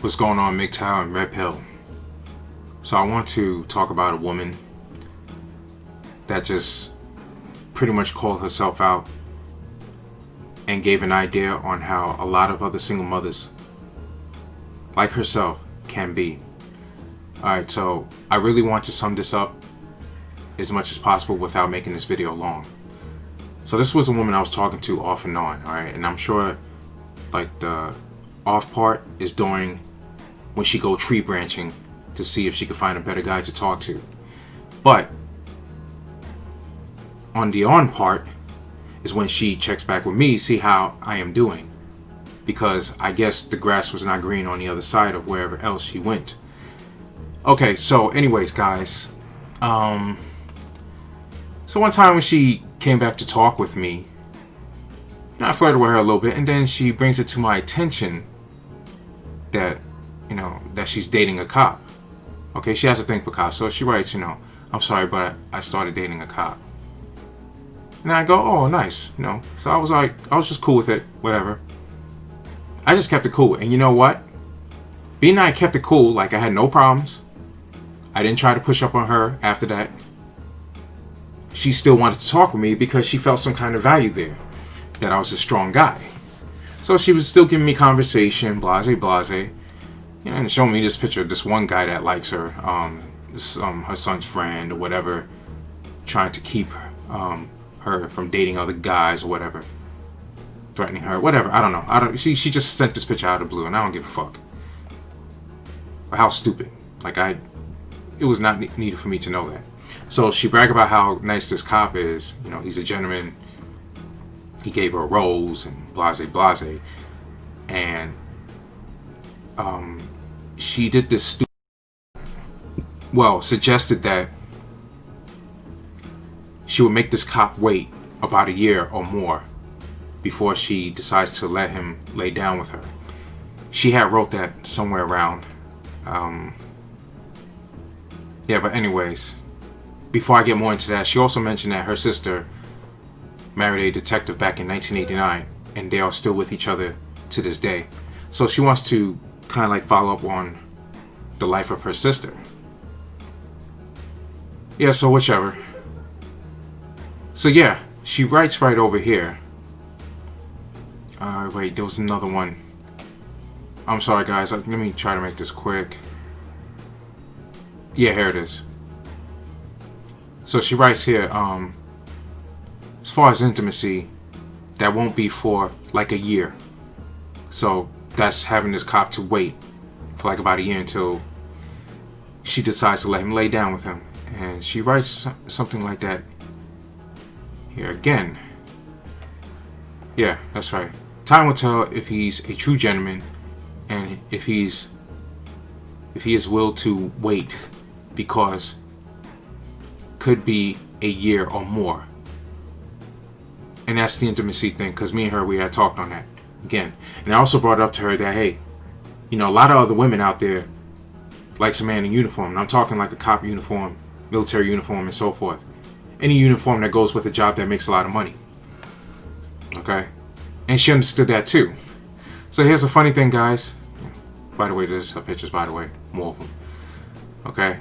What's going on, MGTOW and RP? So I want to talk about a woman that just pretty much called herself out and gave an idea on how a lot of other single mothers like herself can be. Alright, so I really want to sum this up as much as possible without making this video long. So this was a woman I was talking to off and on, alright, and I'm sure like the off part is during when she go tree branching to see if she could find a better guy to talk to. But on the on part is when she checks back with me, see how I am doing, because I guess the grass was not green on the other side of wherever else she went. Okay, so anyways, guys, so one time when she came back to talk with me, I flirted with her a little bit, and then she brings it to my attention that, you know, that she's dating a cop. Okay, she has a thing for cops, so she writes, you know, I'm sorry, but I started dating a cop. And I go, oh, nice, you know. So I was like, I was just cool with it, whatever. I just kept it cool, and you know what? Being that I kept it cool, like I had no problems. I didn't try to push up on her after that. She still wanted to talk with me because she felt some kind of value there, that I was a strong guy. So she was still giving me conversation, blase, blase. You know, and showing me this picture of this one guy that likes her, her son's friend or whatever, trying to keep her from dating other guys or whatever, threatening her, whatever. I don't know. She just sent this picture out of the blue, and I don't give a fuck. But how stupid! Like it was not needed for me to know that. So she bragged about how nice this cop is. You know, he's a gentleman. He gave her a rose and blase, blase, and she did this suggested that she would make this cop wait about a year or more before she decides to let him lay down with her. She had wrote that somewhere around. Yeah, but anyways, before I get more into that, she also mentioned that her sister married a detective back in 1989, and they are still with each other to this day. So she wants to kind of like follow up on the life of her sister. Yeah, so whichever. So yeah, she writes right over here. Wait, there was another one. I'm sorry guys, let me try to make this quick. Yeah, here it is. So she writes here, as far as intimacy, that won't be for like a year. So that's having this cop to wait for like about a year until she decides to let him lay down with him. And she writes something like that here again. Yeah, that's right. Time will tell if he's a true gentleman and if he is willed to wait, because could be a year or more. And that's the intimacy thing, because me and her, we had talked on that again. And I also brought it up to her that, hey, you know, a lot of other women out there likes a man in uniform. And I'm talking like a cop uniform, military uniform, and so forth. Any uniform that goes with a job that makes a lot of money. Okay? And she understood that too. So here's the funny thing, guys. By the way, there's her pictures, by the way. More of them. Okay?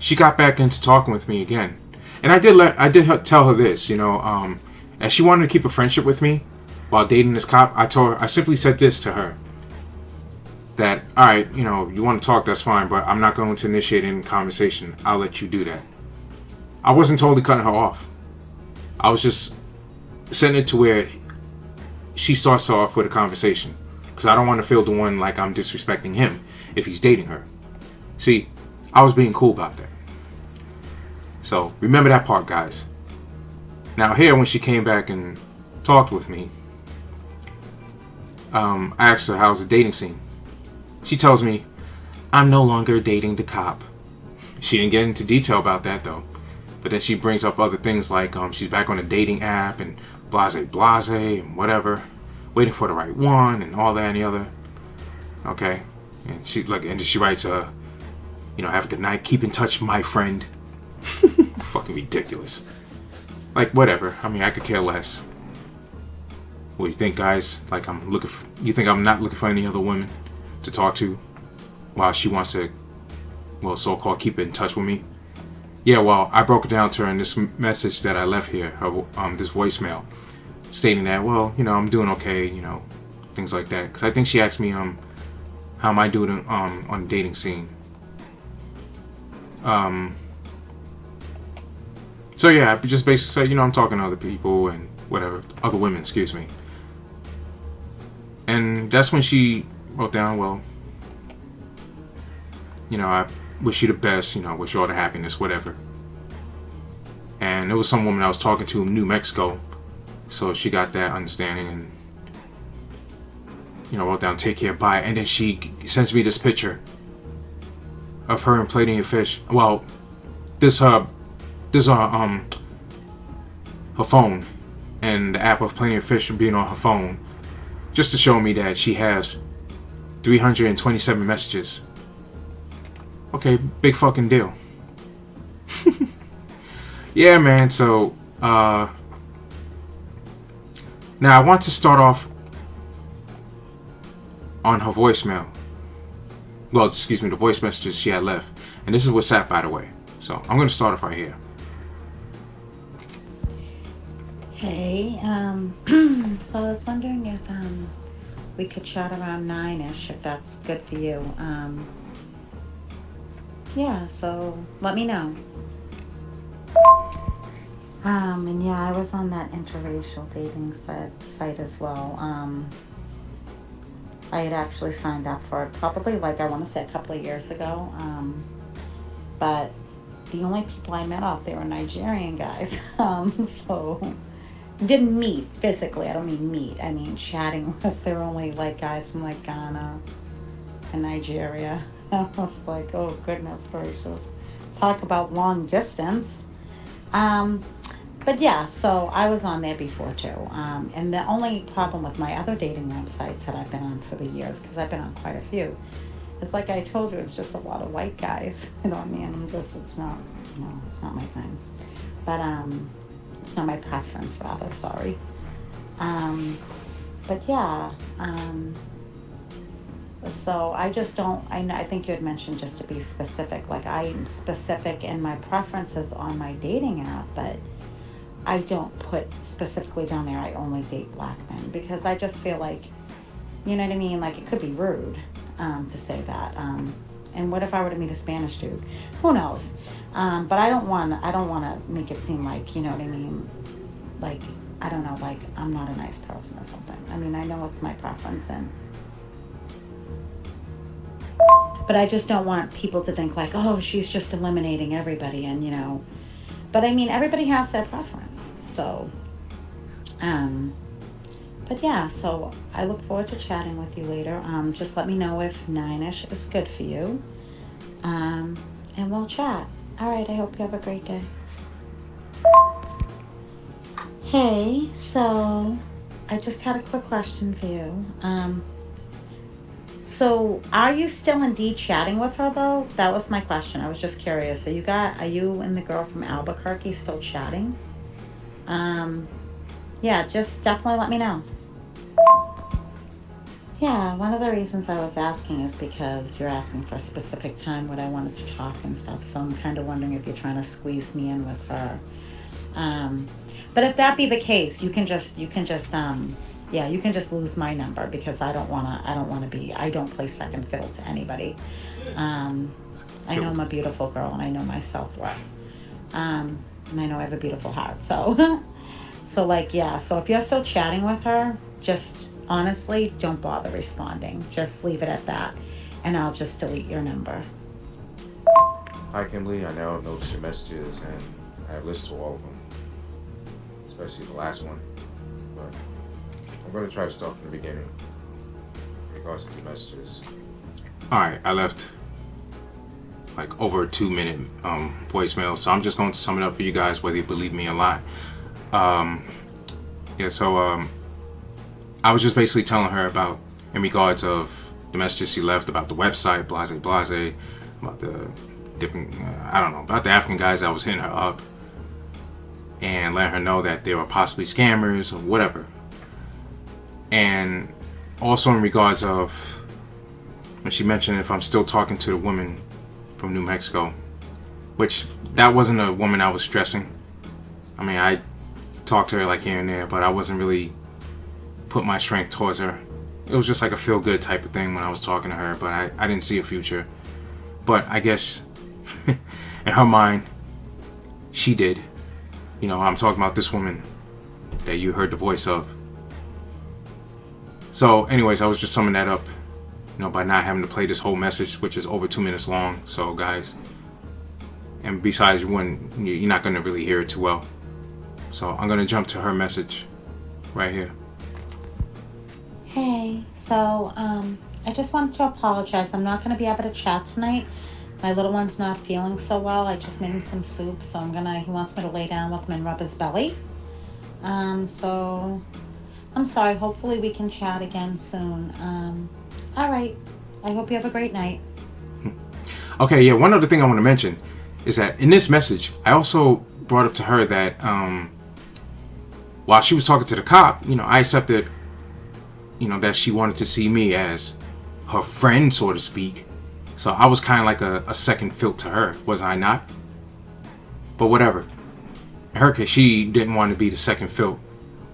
She got back into talking with me again. And I did tell her this, you know, as she wanted to keep a friendship with me while dating this cop, I simply said this to her, that, alright, you know, you want to talk, that's fine, but I'm not going to initiate any conversation. I'll let you do that. I wasn't totally cutting her off. I was just setting it to where she starts off with a conversation, because I don't want to feel the one like I'm disrespecting him if he's dating her. See, I was being cool about that. So remember that part, guys. Now here, when she came back and talked with me, I asked her how's the dating scene. She tells me, I'm no longer dating the cop. She didn't get into detail about that though. But then she brings up other things like she's back on a dating app and blase blase and whatever, waiting for the right one and all that and the other. Okay, and she writes, you know, have a good night, keep in touch, my friend. Fucking ridiculous. Like, whatever. I mean, I could care less. Well, you think, guys, like you think I'm not looking for any other women to talk to while she wants to, well, so-called keep in touch with me? Yeah, well, I broke it down to her in this message that I left here, this voicemail, stating that, well, I'm doing okay, things like that. Because I think she asked me, how am I doing on the dating scene? So yeah, I just basically said, I'm talking to other people and whatever, other women, excuse me. And that's when she wrote down, well, I wish you the best, wish you all the happiness, whatever. And it was some woman I was talking to in New Mexico, so she got that understanding and, wrote down, take care, bye. And then she sends me this picture of her and Plenty of Fish. Well, this her phone and the app of Plenty of Fish being on her phone, just to show me that she has 327 messages. Okay, big fucking deal. Yeah, man, so now I want to start off on her voicemail. Well, excuse me, the voice messages she had left. And this is WhatsApp, by the way. So I'm going to start off right here. Hey, so I was wondering if we could chat around 9-ish, if that's good for you. Yeah, so let me know. And yeah, I was on that interracial dating site as well. I had actually signed up for it probably, like, I want to say a couple of years ago. But the only people I met off there were Nigerian guys. So didn't meet physically. I don't mean meet. I mean chatting with. They were only like guys from like Ghana and Nigeria. I was like, oh goodness gracious. Talk about long distance. But yeah, so I was on there before too. And the only problem with my other dating websites that I've been on for the years, because I've been on quite a few, is like I told you, it's just a lot of white guys. You know what I mean? It's not my thing. But it's not my preference, rather, sorry. But yeah, so I just don't, I think you had mentioned just to be specific, like I'm specific in my preferences on my dating app, but I don't put specifically down there I only date black men, because I just feel like, you know what I mean, like it could be rude to say that. And what if I were to meet a Spanish dude? Who knows? But I don't want to make it seem like, you know what I mean, like, I don't know, like I'm not a nice person or something. I mean, I know it's my preference, but I just don't want people to think like, oh, she's just eliminating everybody, and but I mean, everybody has their preference. So, but yeah, so I look forward to chatting with you later. Just let me know if 9-ish is good for you. And we'll chat. All right, I hope you have a great day. Hey, so I just had a quick question for you. So are you still indeed chatting with her though? That was my question. I was just curious. Are you and the girl from Albuquerque still chatting? Yeah, just definitely let me know. Yeah, one of the reasons I was asking is because you're asking for a specific time when I wanted to talk and stuff. So I'm kind of wondering if you're trying to squeeze me in with her. But if that be the case, you can just lose my number, because I don't play second fiddle to anybody. I know I'm a beautiful girl, and I know my self-worth. And I know I have a beautiful heart. So, so if you're still chatting with her, just honestly, don't bother responding. Just leave it at that, and I'll just delete your number. Hi, Kimberly. I now noticed your messages, and I have listened to all of them, especially the last one. But I'm going to try to start from the beginning in regards to the messages. Alright, I left like over a 2-minute voicemail, so I'm just going to sum it up for you guys, whether you believe me or not. I was just basically telling her about, in regards of the messages she left about the website, blase, about the different, about the African guys that was hitting her up, and letting her know that they were possibly scammers or whatever. And also in regards of when she mentioned if I'm still talking to the woman from New Mexico, which that wasn't a woman I was stressing. I mean, I talked to her like here and there, but I wasn't really put my strength towards her. It was just like a feel good type of thing when I was talking to her, but I didn't see a future. But I guess in her mind, she did. You know, I'm talking about this woman that you heard the voice of. So anyways, I was just summing that up, you know, by not having to play this whole message, which is over 2 minutes long. So guys, and besides, you're not going to really hear it too well. So I'm going to jump to her message right here. Hey, so I just wanted to apologize. I'm not going to be able to chat tonight. My little one's not feeling so well. I just made him some soup, so he wants me to lay down with him and rub his belly. So I'm sorry. Hopefully we can chat again soon. All right. I hope you have a great night. Okay, yeah, one other thing I want to mention is that in this message, I also brought up to her that while she was talking to the cop, you know, I accepted, you know, that she wanted to see me as her friend, so to speak. So I was kind of like a second fill to her, was I not? But whatever. In her case, she didn't want to be the second fill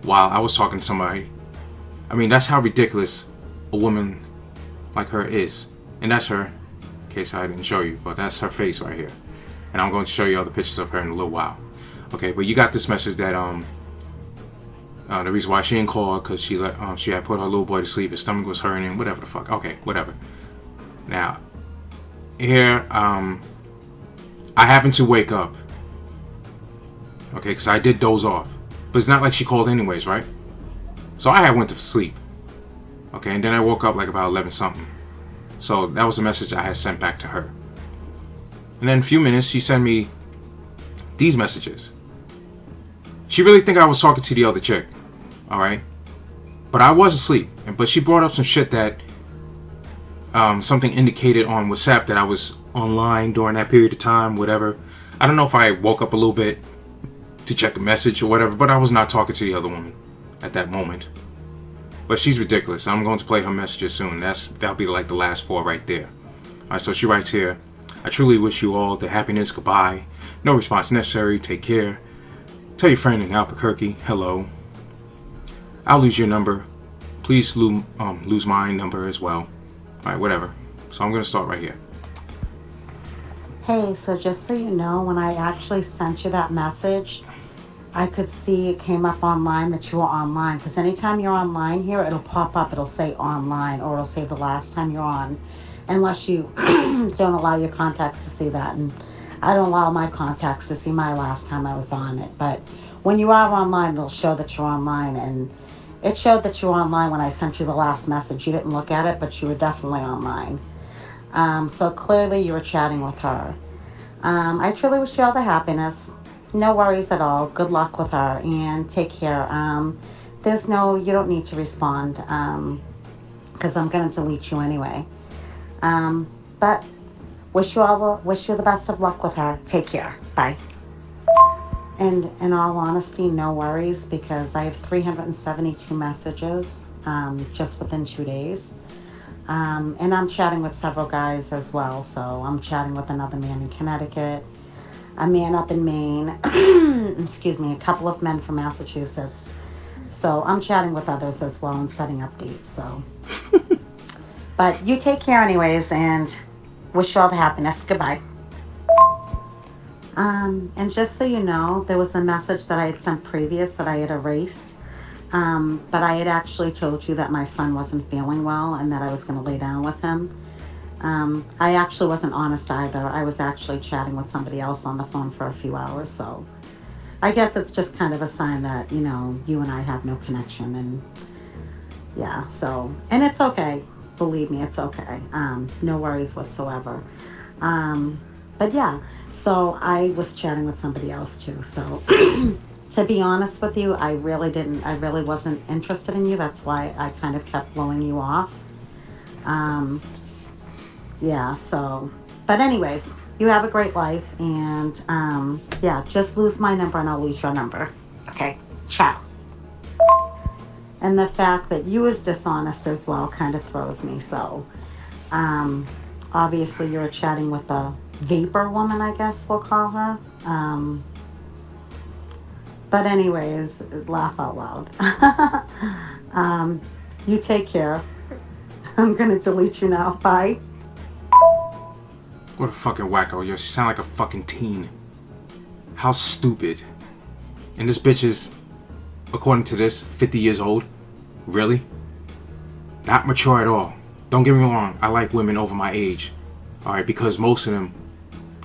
while I was talking to somebody. I mean, that's how ridiculous a woman like her is. And that's her, in case I didn't show you, but that's her face right here. And I'm going to show you other pictures of her in a little while. Okay, but you got this message that the reason why she didn't call because she had put her little boy to sleep, his stomach was hurting, whatever the fuck. Okay, whatever. Now, here, I happened to wake up. Okay, because I did doze off. But it's not like she called anyways, right? So I had went to sleep. Okay, and then I woke up like about 11 something. So that was the message I had sent back to her. And then in a few minutes, she sent me these messages. She really think I was talking to the other chick. Alright? But I was asleep. But she brought up some shit that something indicated on WhatsApp that I was online during that period of time, whatever. I don't know if I woke up a little bit to check a message or whatever, but I was not talking to the other woman at that moment. But she's ridiculous. I'm going to play her messages soon. That'll be like the last 4 right there. Alright, so she writes here, I truly wish you all the happiness. Goodbye. No response necessary. Take care. Tell your friend in Albuquerque, hello. I'll lose your number. Please lose my number as well. Alright, whatever. So I'm going to start right here. Hey, so just so you know, when I actually sent you that message, I could see it came up online that you were online. Because anytime you're online here, it'll pop up. It'll say online, or it'll say the last time you're on. Unless you don't allow your contacts to see that. And I don't allow my contacts to see my last time I was on it. But when you are online, it'll show that you're online. And it showed that you were online when I sent you the last message. You didn't look at it, but you were definitely online. So clearly you were chatting with her. I truly wish you all the happiness. No worries at all. Good luck with her and take care. You don't need to respond because I'm going to delete you anyway. But wish you the best of luck with her. Take care. Bye. And in all honesty, no worries because I have 372 messages just within 2 days. And I'm chatting with several guys as well. So I'm chatting with another man in Connecticut, a man up in Maine, excuse me, a couple of men from Massachusetts. So I'm chatting with others as well and setting up dates. So, but you take care anyways and wish you all the happiness. Goodbye. And just so you know, there was a message that I had sent previous that I had erased. But I had actually told you that my son wasn't feeling well and that I was going to lay down with him. I actually wasn't honest either. I was actually chatting with somebody else on the phone for a few hours. So I guess it's just kind of a sign that, you know, you and I have no connection. And yeah, so, and it's okay. Believe me, it's okay. No worries whatsoever. But yeah, so I was chatting with somebody else too. So to be honest with you, I really wasn't interested in you. That's why I kind of kept blowing you off. Yeah, so, but anyways, you have a great life. And yeah, just lose my number and I'll lose your number. Okay, ciao. And the fact that you was dishonest as well kind of throws me. So, um, obviously, you were chatting with a vapor woman, I guess we'll call her. But anyways, laugh out loud. um, you take care. I'm gonna delete you now. Bye. What a fucking wacko. You sound like a fucking teen. How stupid. And this bitch is, according to this, 50 years old. Really? Not mature at all. Don't get me wrong, I like women over my age. Alright, because most of them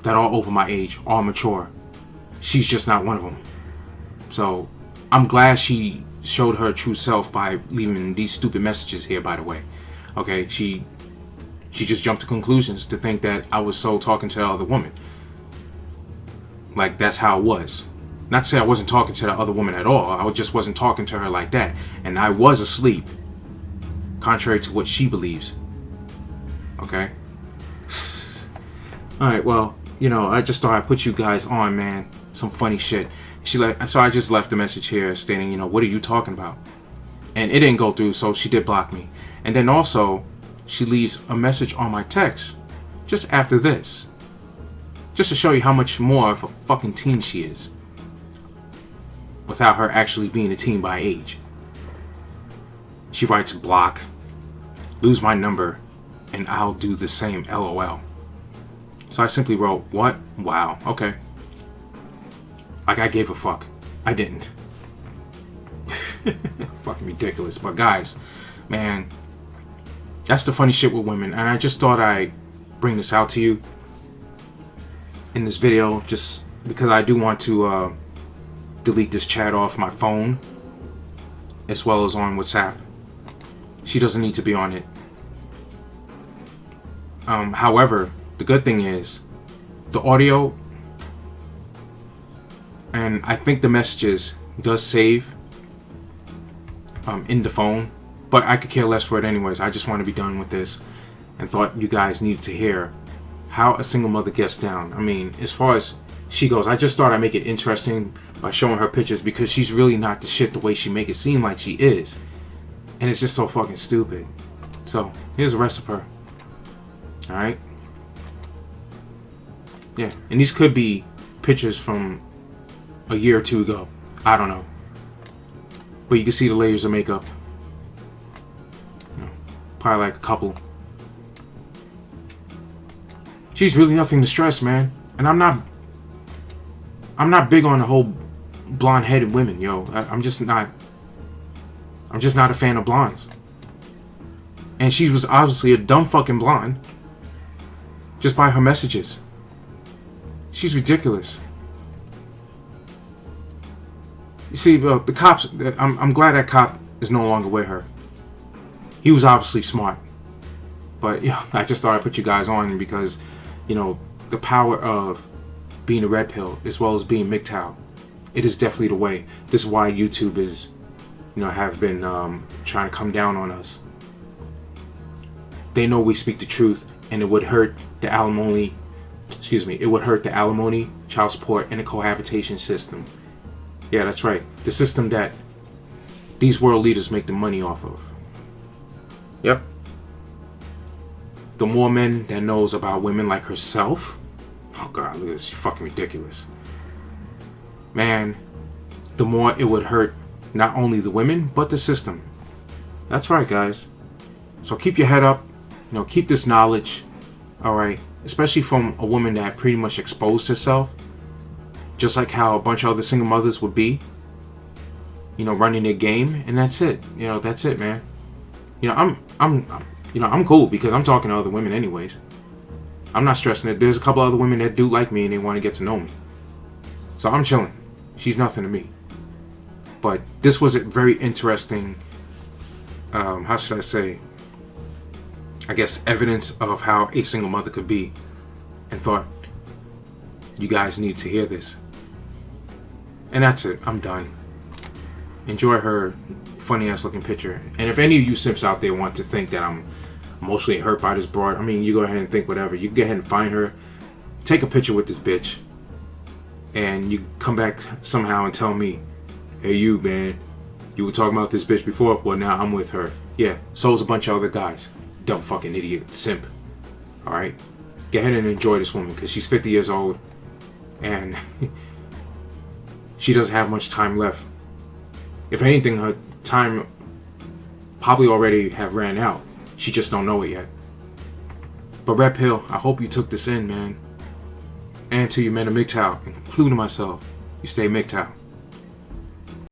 that are over my age are mature. She's just not one of them. So, I'm glad she showed her true self by leaving these stupid messages here, by the way. Okay, she just jumped to conclusions to think that I was so talking to the other woman. Like, that's how it was. Not to say I wasn't talking to the other woman at all. I just wasn't talking to her like that. And I was asleep. Contrary to what she believes. Okay? Alright, well, you know, I just thought I'd put you guys on, man. Some funny shit. So I just left a message here stating, you know, what are you talking about? And it didn't go through, so she did block me. And then also, she leaves a message on my text just after this. Just to show you how much more of a fucking teen she is. Without her actually being a teen by age. She writes block, lose my number, and I'll do the same, LOL. So I simply wrote, what? Wow, okay. Like I gave a fuck. I didn't. Fucking ridiculous. But guys, man, that's the funny shit with women. And I just thought I'd bring this out to you in this video, just because I do want to delete this chat off my phone as well as on WhatsApp. She doesn't need to be on it. However, the good thing is the audio and I think the messages does save in the phone, but I could care less for it anyways. I just want to be done with this and thought you guys needed to hear how a single mother gets down. I mean, as far as she goes, I just thought I'd make it interesting by showing her pictures because she's really not the shit the way she make it seem like she is. And it's just so fucking stupid. So, here's the rest of her. Alright? Yeah, and these could be pictures from a year or two ago. I don't know. But you can see the layers of makeup. You know, probably like a couple. She's really nothing to stress, man. And I'm not big on the whole blonde-headed women, yo. I'm just not a fan of blondes. And she was obviously a dumb fucking blonde. Just by her messages. She's ridiculous. You see, the cops, I'm glad that cop is no longer with her. He was obviously smart. But, yeah, I just thought I'd put you guys on because, you know, the power of being a red pill as well as being MGTOW. It is definitely the way. This is why YouTube is, you know, have been trying to come down on us. They know we speak the truth, and it would hurt the alimony, it would hurt the alimony, child support, and the cohabitation system. Yeah, that's right. The system that these world leaders make the money off of. Yep. The more men that knows about women like herself, oh god, look at this, she's fucking ridiculous. Man, the more it would hurt not only the women, but the system. That's right, guys. So keep your head up. You know, keep this knowledge. Alright? Especially from a woman that pretty much exposed herself. Just like how a bunch of other single mothers would be. You know, running their game. And that's it. You know, that's it, man. You know, I'm cool because I'm talking to other women anyways. I'm not stressing it. There's a couple other women that do like me and they want to get to know me. So I'm chilling. She's nothing to me. But this was a very interesting, how should I say, I guess evidence of how a single mother could be. And thought you guys need to hear this. And that's it. I'm done. Enjoy her funny ass looking picture. And if any of you simps out there want to think that I'm emotionally hurt by this broad, I mean, you go ahead and think whatever. You can go ahead and find her, take a picture with this bitch, and you come back somehow and tell me, hey you man, You were talking about this bitch before. Well, now I'm with her. Yeah, so is a bunch of other guys. Dumb fucking idiot. Simp. Alright? Go ahead and enjoy this woman because she's 50 years old and she doesn't have much time left. If anything, her time probably already have ran out. She just don't know it yet. But Red Pill, I hope you took this in, man. And to you men of MGTOW, including myself, you stay MGTOW.